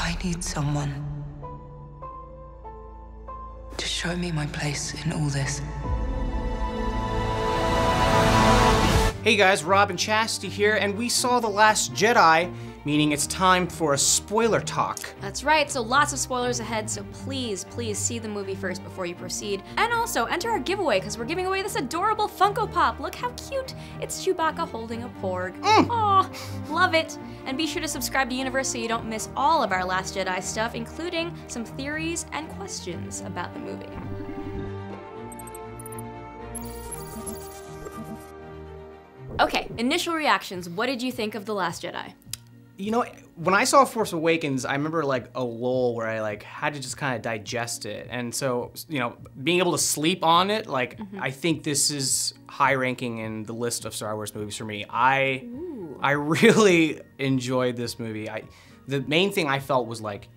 I need someone to show me my place in all this. Hey guys, Rob and Chastity here, and we saw The Last Jedi, meaning it's time for a spoiler talk. That's right, so lots of spoilers ahead, so please see the movie first before you proceed. And also, enter our giveaway, because we're giving away this adorable Funko Pop. Look how cute. It's Chewbacca holding a porg. Aw, love it. And be sure to subscribe to Universe so you don't miss all of our Last Jedi stuff, including some theories and questions about the movie. Okay, initial reactions. What did you think of The Last Jedi? You know, when I saw Force Awakens, I remember like a lull where I like had to just kind of digest it. And so, you know, being able to sleep on it, like I think this is high ranking in the list of Star Wars movies for me. I really enjoyed this movie. The main thing I felt was like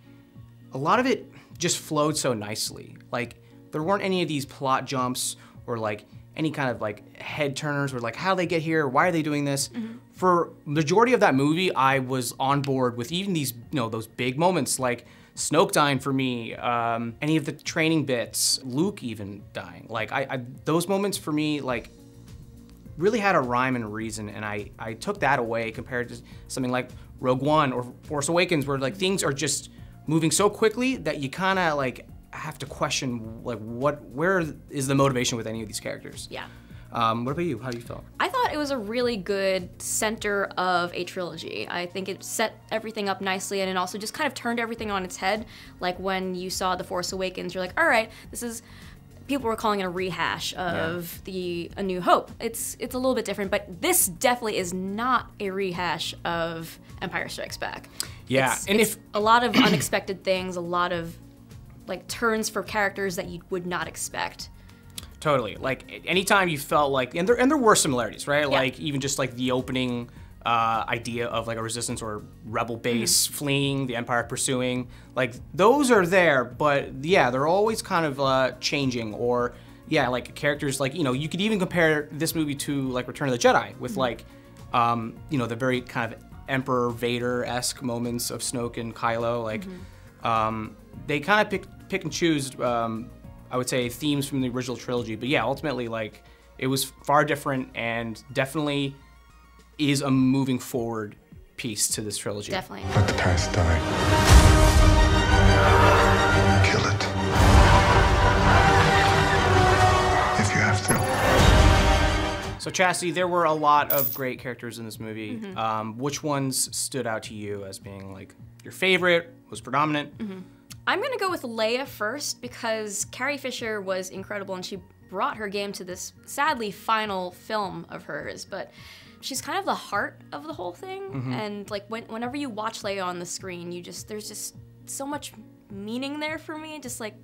a lot of it just flowed so nicely. Like there weren't any of these plot jumps or like any kind of like head turners or like how they get here, why are they doing this? For majority of that movie, I was on board with even these, you know, those big moments like Snoke dying for me, any of the training bits, Luke even dying. Like those moments for me, like really had a rhyme and reason, and I took that away compared to something like Rogue One or Force Awakens, where like things are just moving so quickly that you kind of like have to question like where is the motivation with any of these characters. Yeah. What about you? How do you feel? I thought it was a really good center of a trilogy. I think it set everything up nicely, and it also just kind of turned everything on its head. Like when you saw The Force Awakens, you're like, all right, this is, people were calling it a rehash of A New Hope. It's a little bit different, but this definitely is not a rehash of Empire Strikes Back. Yeah, it's a lot of unexpected things, a lot of like turns for characters that you would not expect. Totally. Like anytime you felt like, and there were similarities, right? Yeah. Like even just like the opening idea of like a resistance or rebel base fleeing, the Empire pursuing, like those are there, but yeah, they're always kind of changing. Or yeah, like characters like, you know, you could even compare this movie to like Return of the Jedi with like, you know, the very kind of Emperor Vader-esque moments of Snoke and Kylo. Like they kind of pick and choose, I would say, themes from the original trilogy. But yeah, ultimately, like, it was far different and definitely is a moving forward piece to this trilogy. Definitely. Let the past die. Kill it. If you have to. So Chastity, there were a lot of great characters in this movie. Which ones stood out to you as being like your favorite, was predominant? I'm gonna go with Leia first because Carrie Fisher was incredible and she brought her game to this sadly final film of hers, but she's kind of the heart of the whole thing. And like whenever you watch Leia on the screen, there's just so much meaning there for me. Just like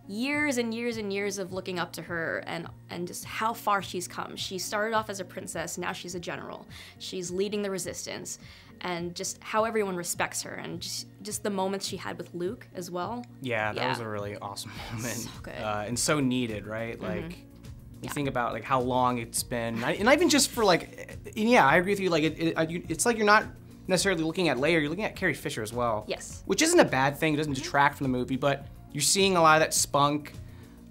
years and years and years of looking up to her and just how far she's come. She started off as a princess, now she's a general. She's leading the resistance. And just how everyone respects her, and just the moments she had with Luke as well. Yeah, that was a really awesome moment. So good. And so needed, right? Like, you think about like how long it's been, and not even just for like, and yeah, I agree with you. Like, it's like you're not necessarily looking at Leia, you're looking at Carrie Fisher as well. Yes. Which isn't a bad thing. It doesn't detract from the movie, but you're seeing a lot of that spunk.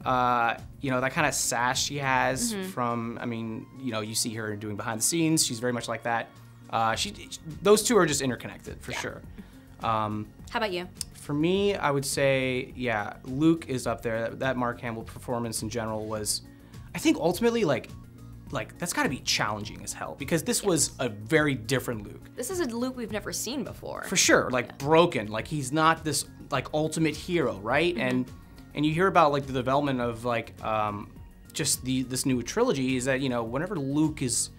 You know, that kind of sass she has from. I mean, you know, you see her doing behind the scenes. She's very much like that. Those two are just interconnected for sure. How about you? For me, I would say, yeah, Luke is up there. That Mark Hamill performance in general was, I think ultimately like that's gotta be challenging as hell because this was a very different Luke. This is a Luke we've never seen before. For sure, like broken, like he's not this like ultimate hero, right? And you hear about like the development of like, just this new trilogy is that, you know, whenever Luke is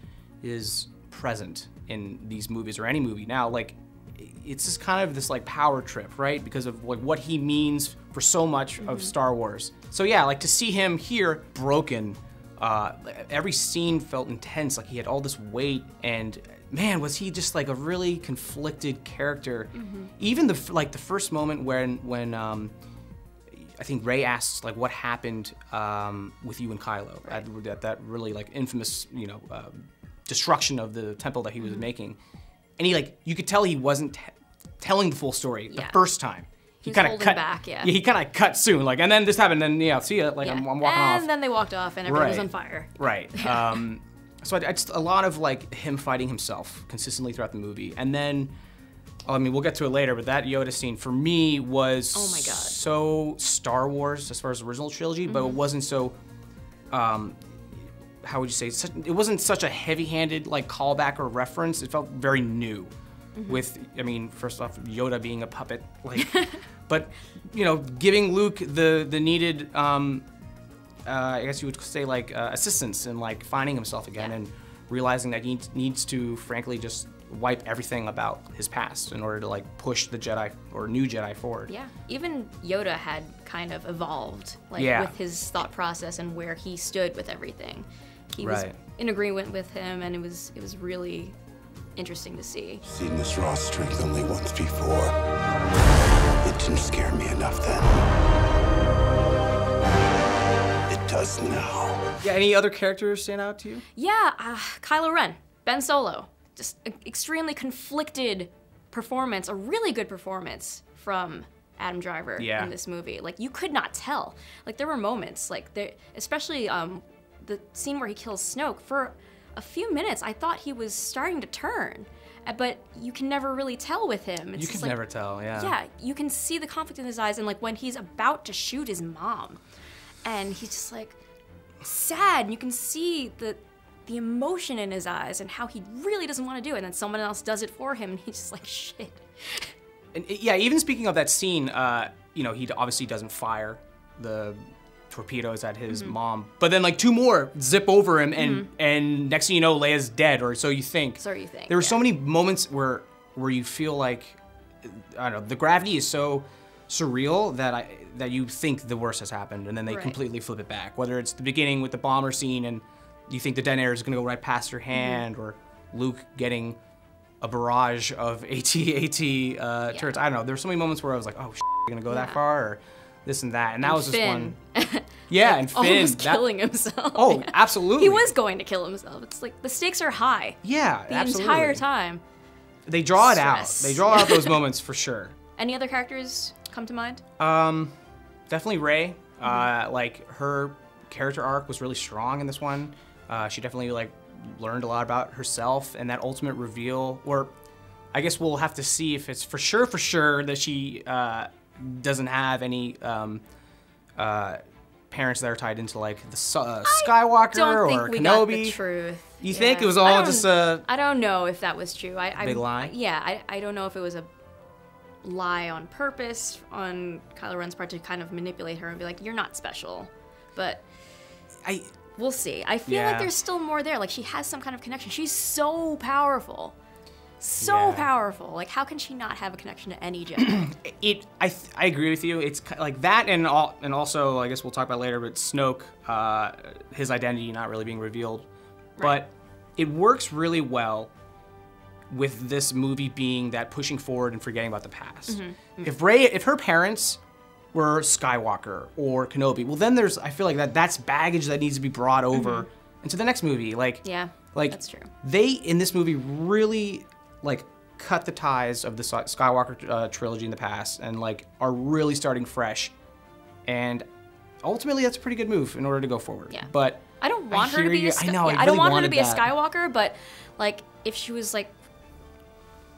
present in these movies or any movie now, like it's just kind of this like power trip, right? Because of like what he means for so much of Star Wars. So yeah, like to see him here broken, every scene felt intense, like he had all this weight, and man, was he just like a really conflicted character. Even the first moment when I think Rey asks like what happened with you and Kylo, that really like infamous, you know, destruction of the temple that he was making, and he like, you could tell he wasn't telling the full story the Yeah. first time. He He's kind of holding cut back, yeah. he kind of cut soon, like, and then this happened, and yeah, see ya, like Yeah. I'm walking off. And then they walked off, and everything was Right. on fire. Right. So I just a lot of like him fighting himself consistently throughout the movie, and then, I mean, we'll get to it later, but that Yoda scene for me was Oh my God. so Star Wars as far as the original trilogy, but it wasn't so. How would you say? It wasn't such a heavy-handed like callback or reference. It felt very new. With, I mean, first off, Yoda being a puppet, like, but you know, giving Luke the needed, I guess you would say, like, assistance in like finding himself again and realizing that he needs to, frankly, just wipe everything about his past in order to like push the Jedi or new Jedi forward. Yeah, even Yoda had kind of evolved, like Yeah. with his thought process and where he stood with everything. He was Right. in agreement with him, and it was really interesting to see. Seen this raw strength only once before. It didn't scare me enough then. It does now. Yeah. Any other characters stand out to you? Yeah, Kylo Ren, Ben Solo, just an extremely conflicted performance, a really good performance from Adam Driver Yeah. in this movie. Like, you could not tell. Like, there were moments, like, especially the scene where he kills Snoke. For a few minutes, I thought he was starting to turn, but you can never really tell with him. It's You just can like, never tell. Yeah. yeah, you can see the conflict in his eyes, and like when he's about to shoot his mom, and he's just like sad, and you can see the emotion in his eyes and how he really doesn't want to do it, and then someone else does it for him, and he's just like, shit. And yeah, even speaking of that scene, you know, he obviously doesn't fire the torpedoes at his mom, but then like two more zip over him, and next thing you know, Leia's dead, or so you think. So you think, There were yeah. so many moments where you feel like, I don't know, the gravity is so surreal that you think the worst has happened, and then they Right. completely flip it back. Whether it's the beginning with the bomber scene, and you think the detonator is gonna go right past your hand, or Luke getting a barrage of AT-AT turrets. I don't know. There's so many moments where I was like, oh, you're gonna go that Yeah. far, or this and that, and that was just Finn. one. Yeah, and Finn. Almost killing himself. Oh, absolutely. He was going to kill himself. It's like the stakes are high Yeah, the absolutely. entire time. They draw it out. Stress. They draw out those moments for sure. Any other characters come to mind? Definitely Rey. Like her character arc was really strong in this one. She definitely like learned a lot about herself, and that ultimate reveal. Or I guess we'll have to see if it's for sure that she doesn't have any parents that are tied into like the Skywalker Don't think or we Kenobi. got the truth. You think Yeah. it was I all don't- just I don't know if that was true. Big lie? Yeah, I don't know if it was a lie on purpose on Kylo Ren's part to kind of manipulate her and be like, you're not special. But we'll see. I feel Yeah. like there's still more there. Like, she has some kind of connection. She's so powerful. So Yeah. powerful. Like, how can she not have a connection to any Jedi? I agree with you. It's like that, and also I guess we'll talk about later. But Snoke, his identity not really being revealed, but it works really well with this movie being that pushing forward and forgetting about the past. If her parents were Skywalker or Kenobi, well then I feel like that's baggage that needs to be brought over into the next movie. Like Yeah, like that's true. They in this movie really like cut the ties of the Skywalker trilogy in the past, and like are really starting fresh. And ultimately, that's a pretty good move in order to go forward. Yeah. But I don't want her to hear be you. a I know, I don't really want her to wanted be a that. Skywalker, but like if she was like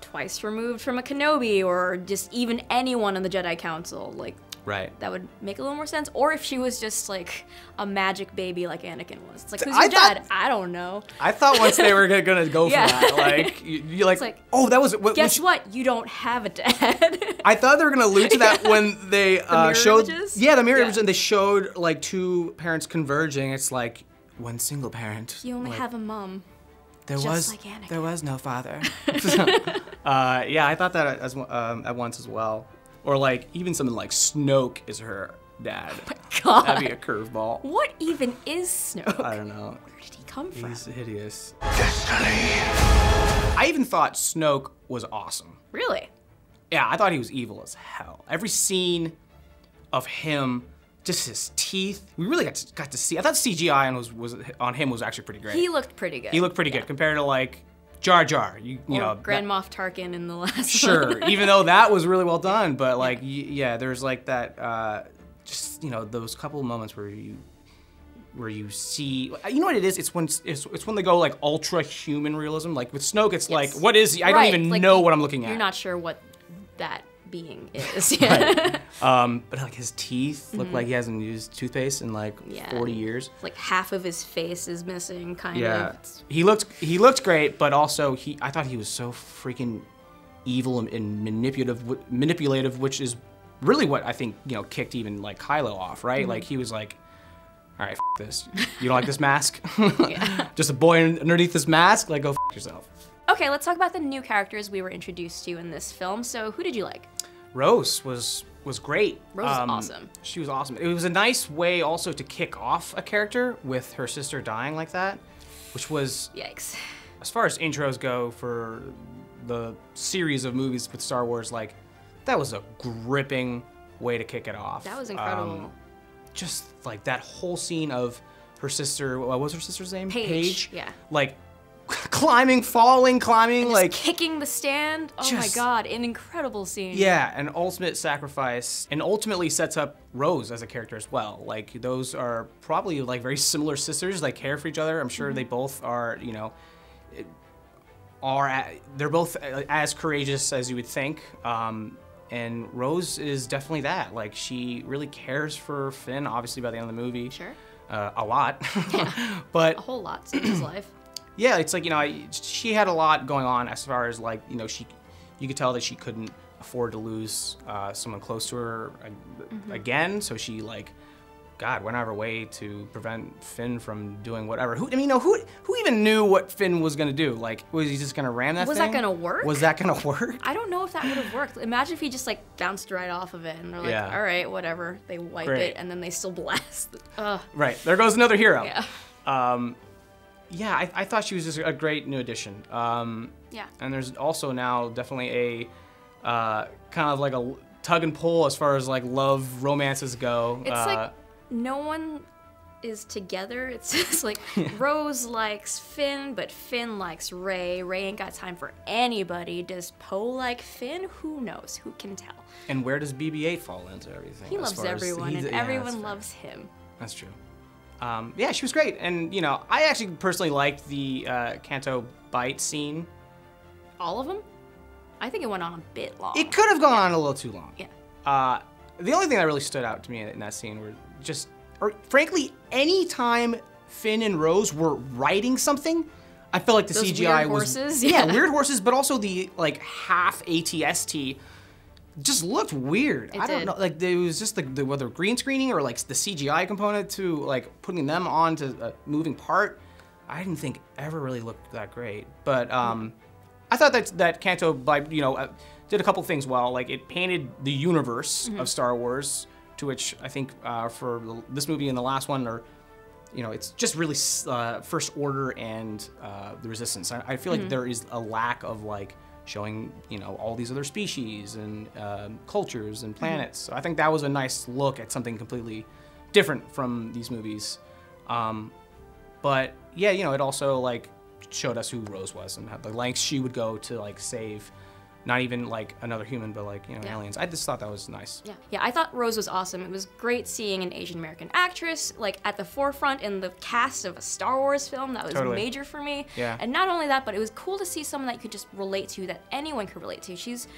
twice removed from a Kenobi or just even anyone on the Jedi Council, like right. that would make a little more sense. Or if she was just like a magic baby like Anakin was. It's like, who's I your thought- dad? I don't know. I thought once they were gonna go for Yeah. that, like you're like, like, oh, that was. Guess what? You don't have a dad. I thought they were gonna allude to that when they mirror showed. images? Yeah, the mirror Yeah. images, and they showed like two parents converging. It's like one single parent. You only like, have a mom. There just was like Anakin. there was no father. Yeah, I thought that at once as well. Or like even something like Snoke is her dad. God. That'd be a curveball. What even is Snoke? I don't know. Where did he come from? He's hideous. Destiny. I even thought Snoke was awesome. Really? Yeah, I thought he was evil as hell. Every scene of him, just his teeth. We really got to see. I thought CGI on him was actually pretty great. He looked pretty good. He looked pretty good compared to like Jar Jar, you know, Grand Moff Tarkin in the last sure, one. even though that was really well done, but like, yeah, there's like that, just, you know, those couple of moments where you see, you know what it is? It's when they go like ultra human realism. Like with Snoke, it's like, what is he? I don't even like, know what I'm looking at. You're not sure what that being is. Right. But like his teeth look like he hasn't used toothpaste in like 40 years. Like half of his face is missing, kind of. He looked great, but also I thought he was so freaking evil and manipulative, which is really what I think, you know, kicked even like Kylo off, right? Like he was like, all right, f this. You don't like this mask? Just a boy underneath this mask? Like, go f yourself. Okay, let's talk about the new characters we were introduced to in this film. So who did you like? Rose was great. Rose was awesome. She was awesome. It was a nice way also to kick off a character with her sister dying like that, which was, yikes. As far as intros go for the series of movies with Star Wars, like, that was a gripping way to kick it off. That was incredible. Just like that whole scene of her sister, what was her sister's name? Paige. Yeah. Like, climbing, falling, climbing, and like kicking the stand. Oh my god, an incredible scene. Yeah, an ultimate sacrifice, and ultimately sets up Rose as a character as well. Like those are probably like very similar sisters. They care for each other. I'm sure they both are. You know, they're both as courageous as you would think. And Rose is definitely that. Like she really cares for Finn. Obviously, by the end of the movie, sure, a lot. Yeah. But a whole lot in his life. Yeah, it's like, you know, she had a lot going on as far as like, you know, you could tell that she couldn't afford to lose someone close to her again. So she like, God, went out of her way to prevent Finn from doing whatever. Who even knew what Finn was gonna do? Like, was he just gonna ram that thing? Was that gonna work? Was that gonna work? I don't know if that would have worked. Imagine if he just like bounced right off of it and they're like, all right, whatever. They wipe it and then they still blast. Right, there goes another hero. Yeah. Yeah, I thought she was just a great new addition. Yeah. And there's also now definitely a kind of like a tug and pull as far as like love romances go. It's like no one is together. It's just like Rose likes Finn, but Finn likes Rey. Rey ain't got time for anybody. Does Poe like Finn? Who knows? Who can tell? And where does BB-8 fall into everything? He loves everyone, and everyone loves him. That's true. Yeah, she was great, and you know, I actually personally liked the Canto bite scene. All of them? I think it went on a bit long. It could have gone on a little too long. Yeah. The only thing that really stood out to me in that scene were just, or frankly, any time Finn and Rose were writing something, I felt like the Those CGI weird was horses? weird horses, but also the like half ATST. Just looked weird. I don't know, like it was just the whether green screening or like the CGI component to like putting them onto a moving part. I didn't think ever really looked that great. But I thought that Canto, you know, did a couple things well. Like it painted the universe of Star Wars, to which I think for this movie and the last one are, you know, it's just really First Order and the Resistance. I feel like there is a lack of like showing, you know, all these other species and cultures and planets. So I think that was a nice look at something completely different from these movies. But yeah, you know, it also like showed us who Rose was and how the lengths she would go to like save not even like another human, but like, you know, aliens. I just thought that was nice. Yeah, I thought Rose was awesome. It was great seeing an Asian American actress like at the forefront in the cast of a Star Wars film. That was major for me. Yeah. And not only that, but it was cool to see someone that you could just relate to, that anyone could relate to. She's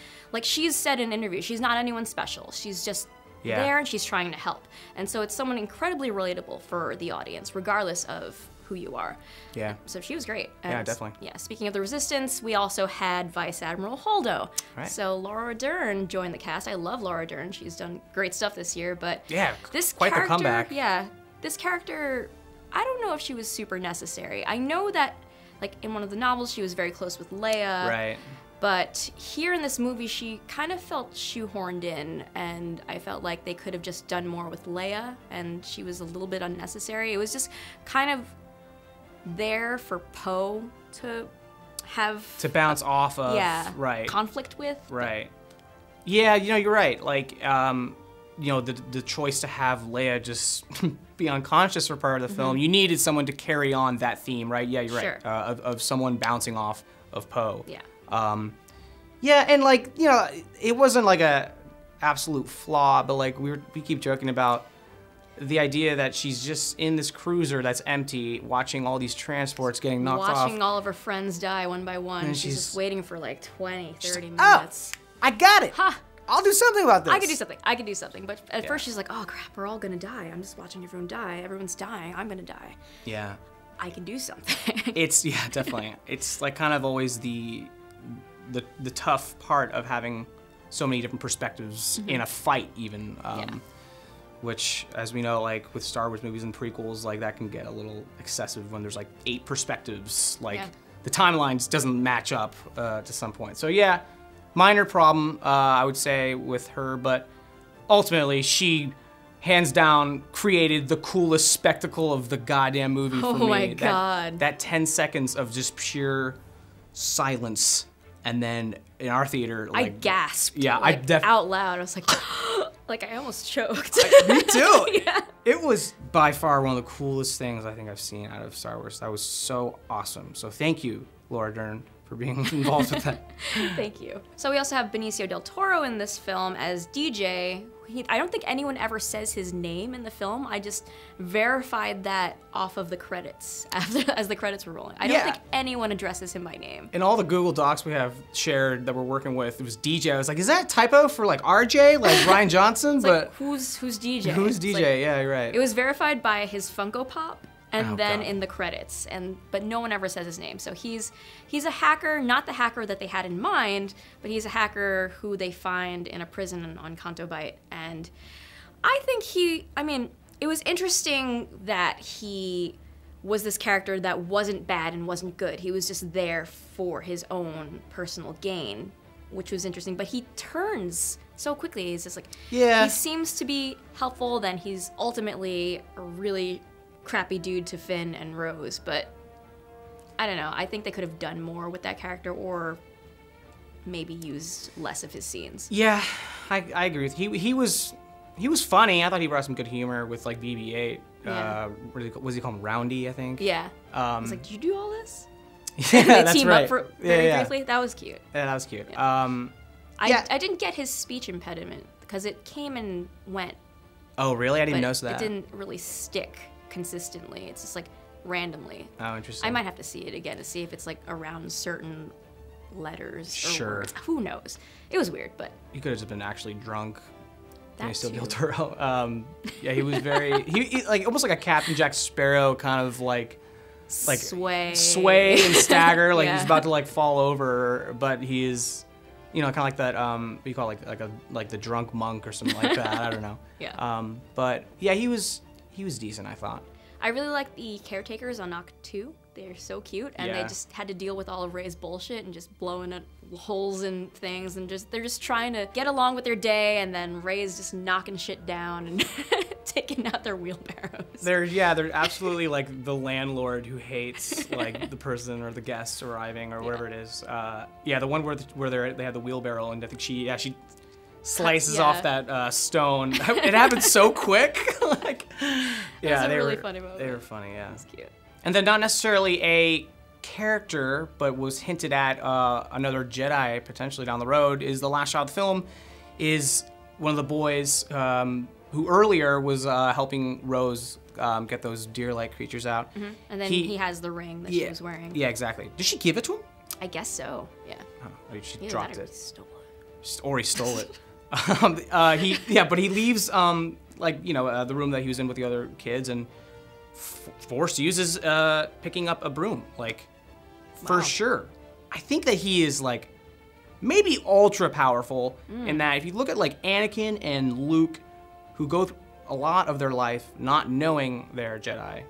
said in interviews, she's not anyone special. She's just there and she's trying to help. And so it's someone incredibly relatable for the audience, regardless of who you are. Yeah. So she was great. And yeah, definitely. Yeah, speaking of the Resistance, we also had Vice Admiral Holdo. Right. So Laura Dern joined the cast. I love Laura Dern. She's done great stuff this year, but this quite character, the comeback. Yeah, this character, I don't know if she was super necessary. I know that, like, in one of the novels, she was very close with Leia. Right. But here in this movie, she kind of felt shoehorned in, and I felt like they could have just done more with Leia, and she was a little bit unnecessary. It was just kind of there for Poe to have bounce off of, conflict with. Right. Yeah, you know, you're right. Like, you know, the choice to have Leia just be unconscious for part of the film, you needed someone to carry on that theme, right? Yeah, you're right. Of someone bouncing off of Poe. Yeah. Yeah, and like, you know, it wasn't like a absolute flaw, but like we keep joking about the idea that she's just in this cruiser that's empty, watching all these transports getting knocked off. Watching all of her friends die one by one. And She's just waiting for like 20, 30 like, minutes. Oh, I got it. Ha! I'll do something about this. I could do something. But at first she's like, oh crap, we're all gonna die. I'm just watching everyone die. Everyone's dying. I'm gonna die. Yeah. I can do something. It's, yeah, definitely. It's like kind of always the tough part of having so many different perspectives in a fight even. Which, as we know, like with Star Wars movies and prequels, like that can get a little excessive when there's like 8 perspectives. Like the timelines doesn't match up to some point. So yeah, minor problem, I would say, with her, but ultimately she, hands down, created the coolest spectacle of the goddamn movie for me. Oh my God. That 10 seconds of just pure silence, and then in our theater, like, I gasped. Yeah, like, out loud. I was like, like I almost choked. me too. Yeah. It was by far one of the coolest things I think I've seen out of Star Wars. That was so awesome. So thank you, Laura Dern, for being involved with that. Thank you. So we also have Benicio del Toro in this film as DJ. I don't think anyone ever says his name in the film. I just verified that off of the credits as the credits were rolling. I don't think anyone addresses him by name. In all the Google Docs we have shared that we're working with, it was DJ. I was like, is that a typo for like RJ, like Ryan Johnson? It's but like, who's DJ? Who's It's DJ? like, Yeah, you're right. It was verified by his Funko Pop. And Oh, then God. in the credits, but no one ever says his name. So he's a hacker, not the hacker that they had in mind, but he's a hacker who they find in a prison on Canto Bight. And I think it was interesting that he was this character that wasn't bad and wasn't good. He was just there for his own personal gain, which was interesting. But he turns so quickly. He's just like, Yeah. he seems to be helpful, then he's ultimately a really crappy dude to Finn and Rose, but I don't know. I think they could have done more with that character, or maybe used less of his scenes. Yeah, I agree with you. He was funny. I thought he brought some good humor with like BB-8. Yeah. What does he call him? Roundy, I think. Yeah. I was like, did you do all this? Yeah, They that's team right. up for Yeah, very yeah. briefly. That was cute. Yeah, that was cute. Yeah. Yeah. I didn't get his speech impediment because it came and went. Oh, really? I didn't but notice that. It didn't really stick consistently. It's just like randomly. Oh, interesting. I might have to see it again to see if it's like around certain letters or Sure. words. Who knows? It was weird, but He could have just been actually drunk. that Benicio del too. Toro. Yeah, he was very he like almost like a Captain Jack Sparrow kind of like sway and stagger, like Yeah. he's about to like fall over, but he is, you know, kind of like that. What do you call it? like the drunk monk or something like that. I don't know. Yeah. But yeah, he was decent, I thought. I really like the caretakers on Knock 2. They're so cute, and they Yeah. just had to deal with all of Rey's bullshit and just blowing up holes in things, and they're just trying to get along with their day, and then Rey's just knocking shit down and taking out their wheelbarrows. They're absolutely like the landlord who hates like the person or the guests arriving or whatever it is. Yeah, the one where they have the wheelbarrow, and I think she slices Yeah. off that stone. It happened so quick. Like, yeah, was a they really were funny moment. They were funny, yeah. It's cute. And then not necessarily a character, but was hinted at another Jedi potentially down the road, is the last shot of the film, is one of the boys who earlier was helping Rose get those deer-like creatures out. Mm-hmm. And then he has the ring that she was wearing. Yeah, exactly. Did she give it to him? I guess so, yeah. Oh, maybe she Either dropped that or it. he stole it. Or he stole it. But he leaves the room that he was in with the other kids and Force uses picking up a broom, like for Wow. sure. I think that he is like maybe ultra powerful in that if you look at like Anakin and Luke, who go through a lot of their life not knowing they're Jedi,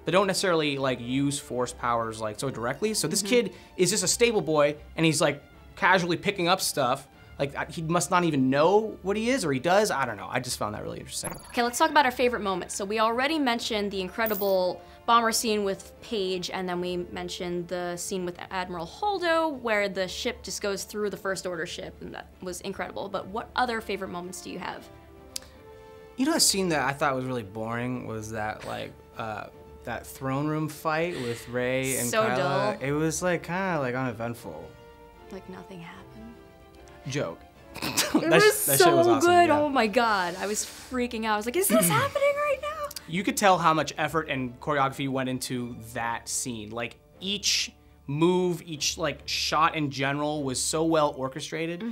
but don't necessarily like use Force powers like so directly. So this kid is just a stable boy, and he's like casually picking up stuff. Like, he must not even know what he is, or he does. I don't know. I just found that really interesting. Okay, let's talk about our favorite moments. So we already mentioned the incredible bomber scene with Paige, and then we mentioned the scene with Admiral Holdo, where the ship just goes through the First Order ship, and that was incredible. But what other favorite moments do you have? You know, a scene that I thought was really boring was that, like, that throne room fight with Rey and So Kylo, dull. it was like kind of like uneventful. Like nothing happened. Joke. It was so shit was awesome, good. yeah. Oh my god. I was freaking out. I was like, is this happening right now? You could tell how much effort and choreography went into that scene. Like each move, each like shot in general was so well orchestrated.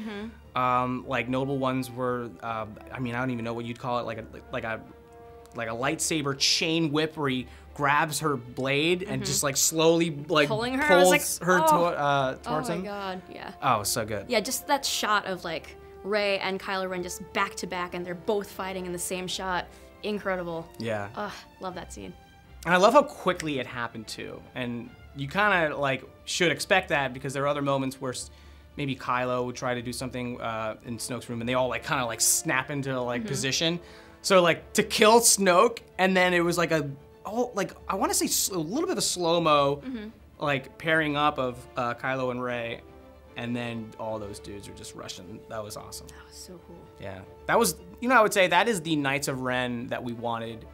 Like notable ones were, I mean, I don't even know what you'd call it, like a lightsaber chain whip where he grabs her blade and just like slowly like Pulling her, I was pulls like, her oh towards my him. god. Yeah. Oh, so good. Yeah, just that shot of like Rey and Kylo Ren just back to back and they're both fighting in the same shot. Incredible. Yeah. Ugh, love that scene. And I love how quickly it happened too. And you kind of like should expect that because there are other moments where maybe Kylo would try to do something in Snoke's room and they all like kind of like snap into like position. So like to kill Snoke and then it was like I want to say a little bit of a slow-mo like pairing up of Kylo and Rey and then all those dudes are just rushing. That was awesome. That was so cool. Yeah. That was, I would say that is the Knights of Ren that we wanted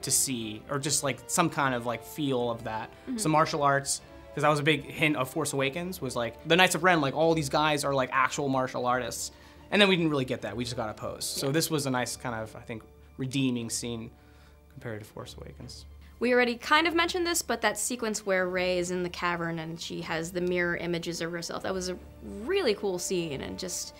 to see, or just like some kind of like feel of that. Some martial arts, because that was a big hint of Force Awakens, was like the Knights of Ren, like all these guys are like actual martial artists. And then we didn't really get that. We just got a pose. So this was a nice kind of, I think, redeeming scene compared to Force Awakens. We already kind of mentioned this, but that sequence where Rey is in the cavern and she has the mirror images of herself, that was a really cool scene and just...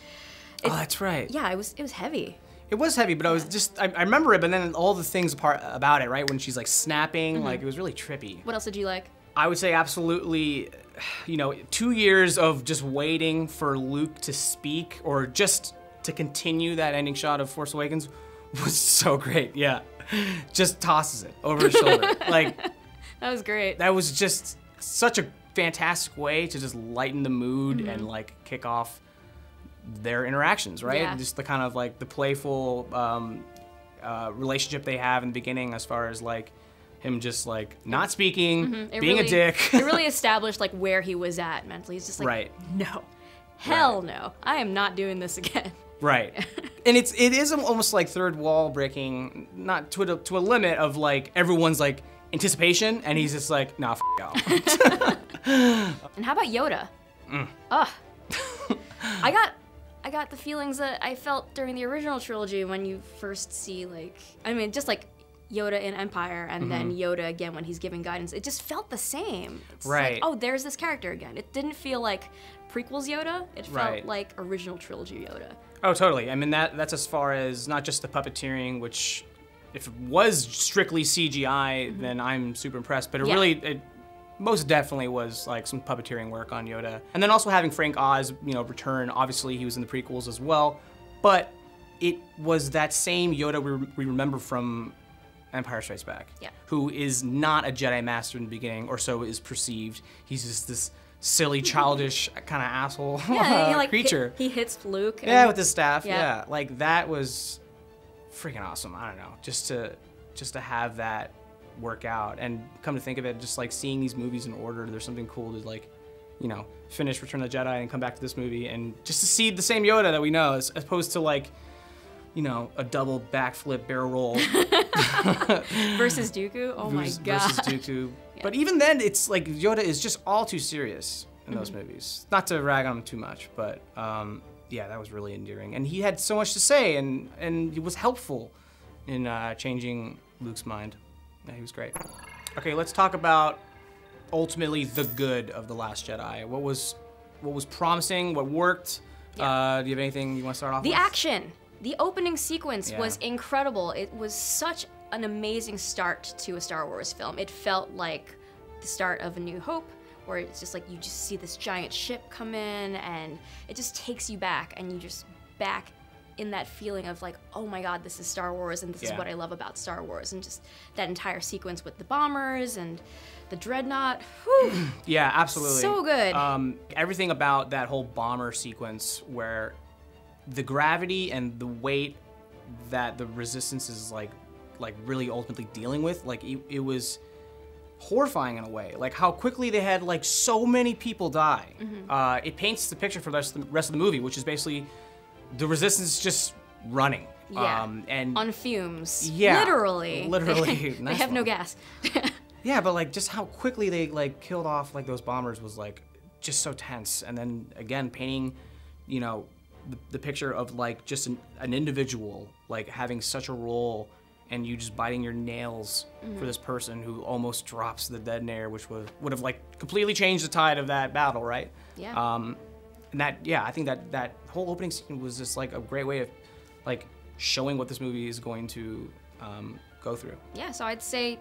Oh, that's right. Yeah, it was heavy. It was heavy, but I was just, I remember it, but then all the things about it, right? When she's like snapping, like it was really trippy. What else did you like? I would say absolutely, 2 years of just waiting for Luke to speak or just to continue that ending shot of Force Awakens was so great. Yeah. Just tosses it over his shoulder. Like, That was great. that was just such a fantastic way to just lighten the mood and like kick off their interactions, right? Yeah. Just the kind of like the playful relationship they have in the beginning as far as like him just like not speaking, being a dick. It really established like where he was at mentally. He's just like, Right. no, hell no, I am not doing this again. Right. And it is almost like third wall breaking, not to a limit of like everyone's like anticipation, and he's just like, nah, f y'all. And how about Yoda? Ugh. I got the feelings that I felt during the original trilogy when you first see just like Yoda in Empire and then Yoda again when he's giving guidance. It just felt the same. It's Right. like, oh, there's this character again. It didn't feel like prequels Yoda. It felt Right. like original trilogy Yoda. Oh, totally. I mean, that's as far as not just the puppeteering, which if it was strictly CGI, then I'm super impressed. But it most definitely was like some puppeteering work on Yoda. And then also having Frank Oz, return. Obviously, he was in the prequels as well. But it was that same Yoda we remember from Empire Strikes Back. Yeah. Who is not a Jedi Master in the beginning, or so is perceived. He's just this silly, childish kind of asshole creature. He hits Luke. Yeah, with his staff. Yeah. Yeah, like that was freaking awesome. I don't know, just to have that work out, and come to think of it, just like seeing these movies in order, there's something cool to like, finish Return of the Jedi and come back to this movie, and just to see the same Yoda that we know, as opposed to like, a double backflip barrel roll versus Dooku. Oh my god. versus Dooku. But even then, it's like Yoda is just all too serious in those movies. Not to rag on him too much, but yeah, that was really endearing. And he had so much to say, and he was helpful in changing Luke's mind. Yeah, he was great. Okay, let's talk about ultimately the good of The Last Jedi. What was promising? What worked? Yeah. Do you have anything you want to start off The with? action. The opening sequence Yeah. was incredible. It was such an amazing start to a Star Wars film. It felt like the start of A New Hope, where it's just like you just see this giant ship come in and it just takes you back, and you just back in that feeling of like, oh my god, this is Star Wars and this is Yeah. what I love about Star Wars, and just that entire sequence with the bombers and the dreadnought. Whew. Yeah, absolutely. So good. Everything about that whole bomber sequence, where the gravity and the weight that the Resistance is like really ultimately dealing with, like it was horrifying in a way. Like how quickly they had like so many people die. It paints the picture for the rest of the movie, which is basically the Resistance just running. Yeah. And On fumes. Yeah, Literally. literally. They Nice have no one. gas. Yeah, but like just how quickly they like killed off like those bombers was like just so tense. And then again, painting, you know, the picture of like just an individual like having such a role, and you just biting your nails for this person who almost drops the detonator, which would have like completely changed the tide of that battle, right? Yeah. And that, yeah, I think that whole opening scene was just like a great way of like showing what this movie is going to go through. Yeah, so I'd say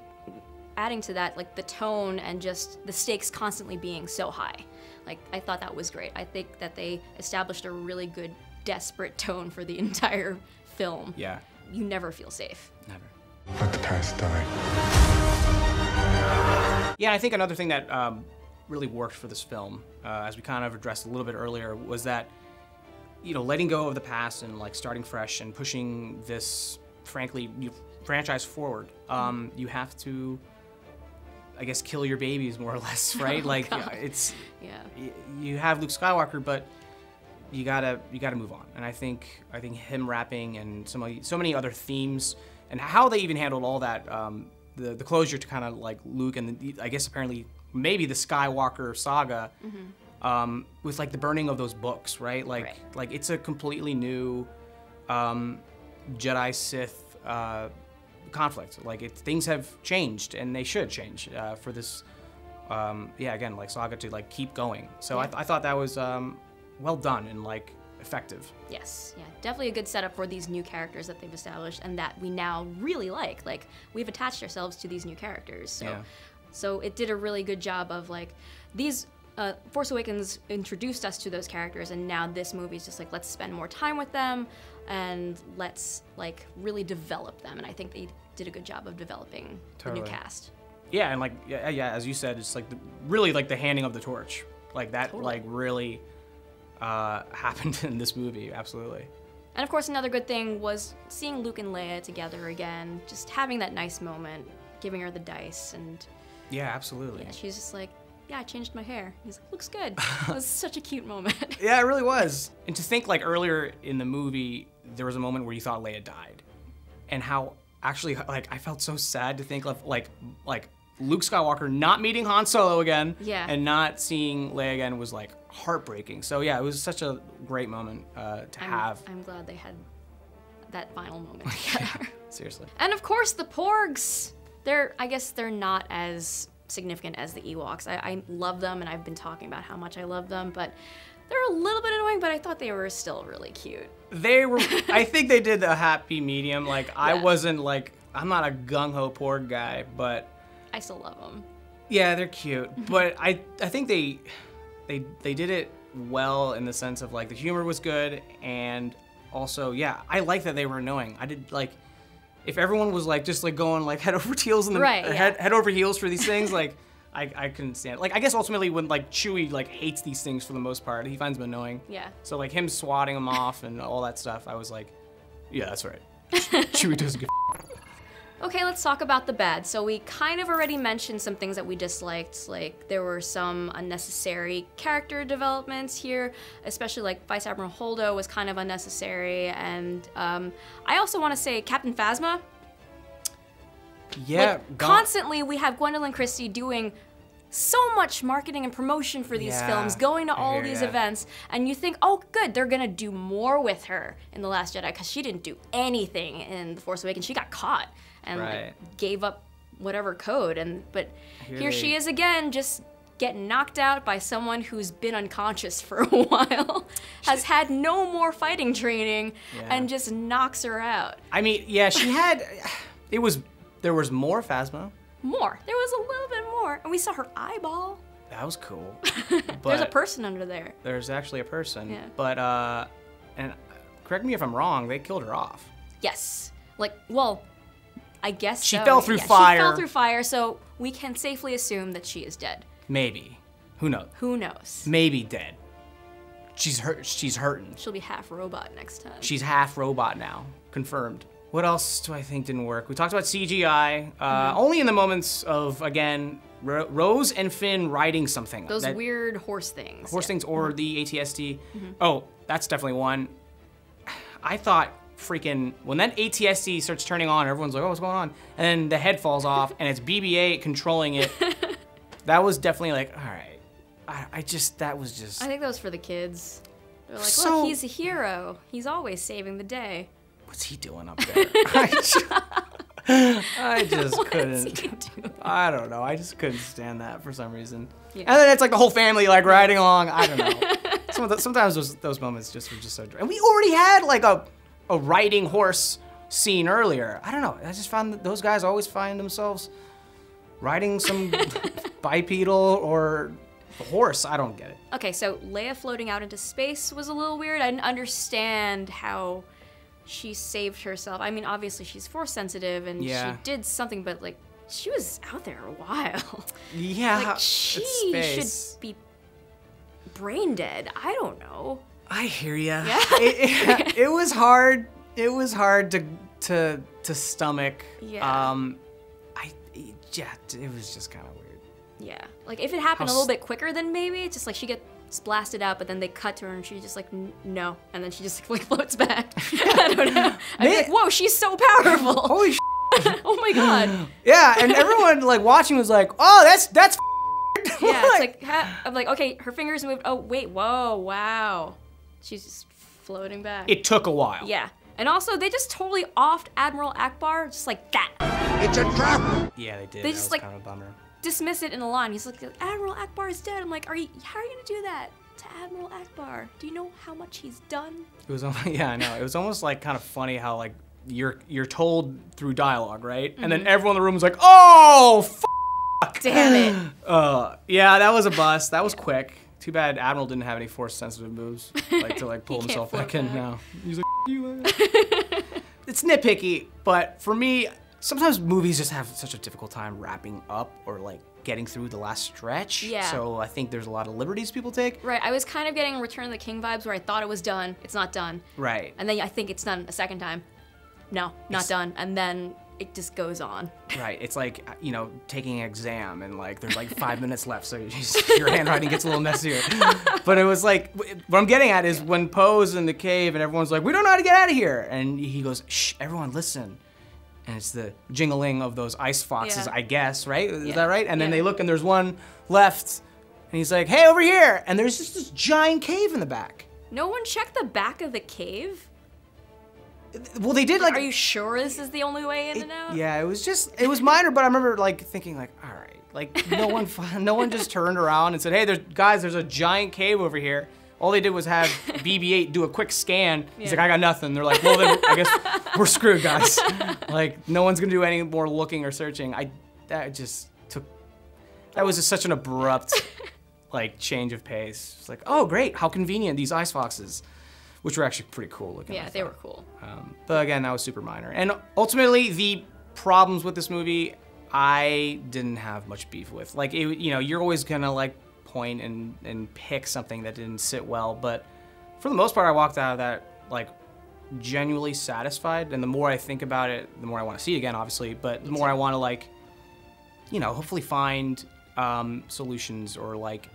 adding to that, like the tone and just the stakes constantly being so high. Like, I thought that was great. I think that they established a really good, desperate tone for the entire film. Yeah. You never feel safe. Never. Let the past die. Yeah, I think another thing that really worked for this film, as we kind of addressed a little bit earlier, was that, you know, letting go of the past and like starting fresh and pushing this, frankly, franchise forward. You have to, I guess, kill your babies more or less, right? Oh, like God. it's, Yeah. you have Luke Skywalker, but you gotta move on. And I think him rapping and so many other themes and how they even handled all that, the closure to kind of like Luke and I guess apparently maybe the Skywalker saga, with like the burning of those books, right? Like it's a completely new Jedi Sith conflict. Like things have changed and they should change for this. Again, like saga to like keep going. So Yeah. I thought that was well done and like effective. Yes, yeah, definitely a good setup for these new characters that they've established and that we now really like. Like, we've attached ourselves to these new characters. So, Yeah. so it did a really good job of like, these, Force Awakens introduced us to those characters, and now this movie is just like, let's spend more time with them and let's like really develop them. And I think they did a good job of developing the new Totally. cast. Yeah, and like yeah, as you said, it's like really like the handing of the torch, like that, Totally. like really happened in this movie, absolutely. And of course, another good thing was seeing Luke and Leia together again, just having that nice moment, giving her the dice, and Yeah, absolutely. yeah, she's just like, yeah, I changed my hair. He's like, looks good. It was such a cute moment. Yeah, it really was. And to think like earlier in the movie, there was a moment where you thought Leia died, and how actually like I felt so sad to think of like Luke Skywalker not meeting Han Solo again, Yeah. and not seeing Leia again was like heartbreaking. So yeah, it was such a great moment to have. I'm glad they had that final moment together. Seriously. And of course, the porgs. I guess they're not as significant as the Ewoks. I love them, and I've been talking about how much I love them, but they're a little bit annoying, but I thought they were still really cute. They were, I think they did a happy medium. Like, I Yeah. wasn't like, I'm not a gung-ho porg guy, but I still love them. yeah, they're cute. But I think they did it well in the sense of like the humor was good, and also, yeah, I like that they were annoying. I did like, if everyone was like just like going like head over heels in the Right, or yeah. head over heels for these things, like I couldn't stand it. Like, I guess ultimately when like Chewie like hates these things for the most part, he finds them annoying. Yeah. So like him swatting them off and all that stuff, I was like, yeah, that's right. Chewie doesn't give Okay, let's talk about the bad. So we kind of already mentioned some things that we disliked. Like, there were some unnecessary character developments here, especially like Vice Admiral Holdo was kind of unnecessary. And I also want to say Captain Phasma. Yeah, Like, constantly we have Gwendolyn Christie doing so much marketing and promotion for these Yeah, films, going to I all hear these ya. events, and you think, oh, good, they're gonna do more with her in The Last Jedi, because she didn't do anything in The Force Awakens. She got caught and Right. like, gave up whatever code, but Here here they- she is again, just getting knocked out by someone who's been unconscious for a while, has had no more fighting training, Yeah. and just knocks her out. I mean, yeah, she had. There was more Phasma. More. There was a little bit more, and we saw her eyeball. That was cool. There's a But person under there. there's actually a person. Yeah. But and correct me if I'm wrong, they killed her off. Yes. Like, well, I guess She so. fell through Yeah, fire. She fell through fire, so we can safely assume that she is dead. Maybe. Who knows? Who knows? Maybe dead. She's hurt. She's hurting. She'll be half robot next time. She's half robot now. Confirmed. What else do I think didn't work? We talked about CGI. Only in the moments of, again, Rose and Finn riding something. Those that- weird horse things. horse yeah. things or the ATST. Oh, that's definitely one. I thought freaking, when that ATSC starts turning on, everyone's like, oh, what's going on? And then the head falls off, and it's BB-8 controlling it. That was definitely like, all right. That was just... I think that was for the kids. They're like, So- look, he's a hero. He's always saving the day. What's he doing up there? I just couldn't. I don't know. I just couldn't stand that for some reason. Yeah. And then it's like the whole family like riding along. I don't know. Sometimes those moments just were just so. And we already had like a riding horse scene earlier. I don't know. I just found that those guys always find themselves riding some bipedal or horse. I don't get it. Okay, so Leia floating out into space was a little weird. I didn't understand how she saved herself. I mean, obviously she's force sensitive and Yeah. she did something, but like she was out there a while. Yeah, Like she it's should be brain dead. I don't know. I hear ya. Yeah. It was hard. It was hard to stomach. Yeah. It was just kind of weird. Yeah. Like if it happened How a little bit quicker, then maybe it's just like she gets blasted out, but then they cut to her and she's just like, no, and then she just like floats back. I don't know. I'd be like, whoa, she's so powerful. Holy Oh my god. Yeah, and everyone like watching was like, "Oh, that's Yeah, it's like I'm like, okay, her fingers moved. Oh wait, whoa, wow, she's just floating back. It took a while. Yeah, and also they just totally offed Admiral Akbar just like that. It's a trap! Yeah, they did. They That just, was like- kind of a bummer. Dismiss it in a line. He's like, Admiral Akbar is dead. I'm like, how are you gonna do that to Admiral Akbar? Do you know how much he's done? It was yeah, I know. It was almost like kind of funny how like you're told through dialogue, right? And then everyone in the room was like, "Oh, Damn it. yeah, that was a bust. That was quick. Too bad Admiral didn't have any force sensitive moves, like to like pull He can't himself back float in. back. No, he's like, you. It's nitpicky, but for me, sometimes movies just have such a difficult time wrapping up or like getting through the last stretch. Yeah. So I think there's a lot of liberties people take. Right, I was kind of getting Return of the King vibes where I thought it was done. It's not done. Right. And then I think it's done a second time. No, not done. And then it just goes on. Right. It's like, you know, taking an exam and like there's like 5 minutes left, so your handwriting gets a little messier. But it was like, what I'm getting at is when Poe's in the cave and everyone's like, we don't know how to get out of here. And he goes, shh, everyone listen. And it's the jingling of those ice foxes, Yeah. I guess, right? Is Yeah. that right? And then Yeah. they look and there's one left. And he's like, hey, over here. And there's just this giant cave in the back. No one checked the back of the cave? Well, they did like. Are you sure this is the only way in and out? Yeah, it was minor, but I remember like thinking like, all right, like no one just turned around and said, hey, there's a giant cave over here. All they did was have BB-8 do a quick scan. He's like, I got nothing. They're like, well then I guess we're screwed, guys. Like no one's gonna do any more looking or searching. That was just such an abrupt like change of pace. It's like, oh great, how convenient, these ice foxes. Which were actually pretty cool looking. Yeah, I they thought. were cool. But again, that was super minor. And ultimately, the problems with this movie, I didn't have much beef with. Like, you're always gonna like point and pick something that didn't sit well. But for the most part, I walked out of that like genuinely satisfied. And the more I think about it, the more I want to see it again, obviously. But the more I want to like, hopefully find solutions or like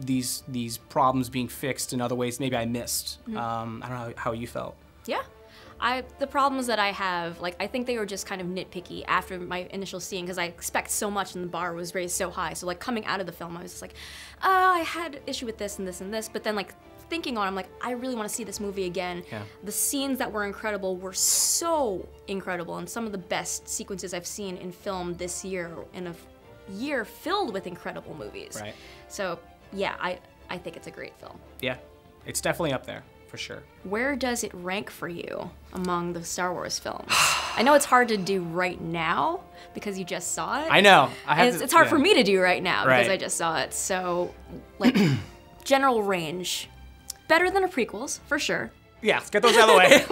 these problems being fixed in other ways maybe I missed. I don't know how you felt. Yeah. The problems that I have, like, I think they were just kind of nitpicky after my initial seeing, because I expect so much and the bar was raised so high. So, like, coming out of the film, I was just like, I had issue with this and this and this. But then, like, thinking on it, I'm like, I really want to see this movie again. Yeah. The scenes that were incredible were so incredible, and some of the best sequences I've seen in film this year, in a year filled with incredible movies. Right. So, yeah, I think it's a great film. Yeah, it's definitely up there for sure. Where does it rank for you among the Star Wars films? I know it's hard to do right now because you just saw it. I know. It's hard for me to do right now because Right. I just saw it. So, like, general range. Better than a prequels, for sure. Yeah, let's get those out of the way.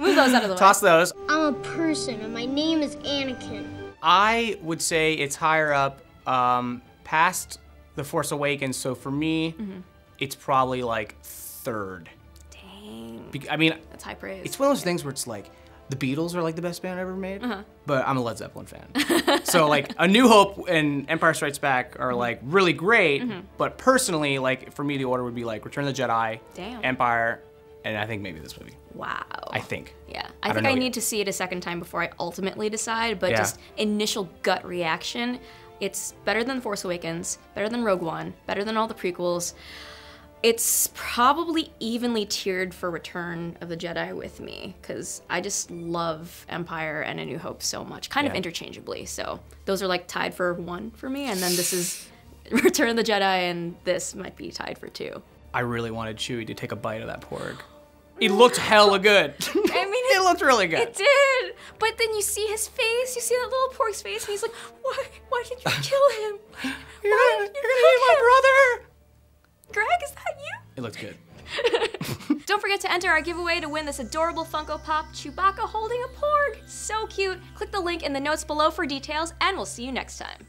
Move those out of the way. Toss those. I'm a person, and my name is Anakin. I would say it's higher up, past The Force Awakens. So for me, it's probably like third. Dang. I mean, That's high praise. it's one of those things where it's like, the Beatles are like the best band ever made, but I'm a Led Zeppelin fan. So like A New Hope and Empire Strikes Back are like really great, but personally, like for me, the order would be like Return of the Jedi, Damn. Empire, and I think maybe this movie. Wow. I think. Yeah, I I don't think I know need yet. to see it a second time before I ultimately decide, but Yeah. just initial gut reaction, it's better than Force Awakens, better than Rogue One, better than all the prequels. It's probably evenly tiered for Return of the Jedi with me, because I just love Empire and A New Hope so much, kind of Yeah. interchangeably. So those are like tied for 1 for me, and then this is Return of the Jedi, and this might be tied for 2. I really wanted Chewie to take a bite of that porg. It looked hella good. I mean, It looked really good. It did, but then you see his face, you see that little pork's face, and he's like, why did you kill him? You're gonna eat my brother! Greg, is that you? It looked good. Don't forget to enter our giveaway to win this adorable Funko Pop Chewbacca holding a porg. So cute. Click the link in the notes below for details, and we'll see you next time.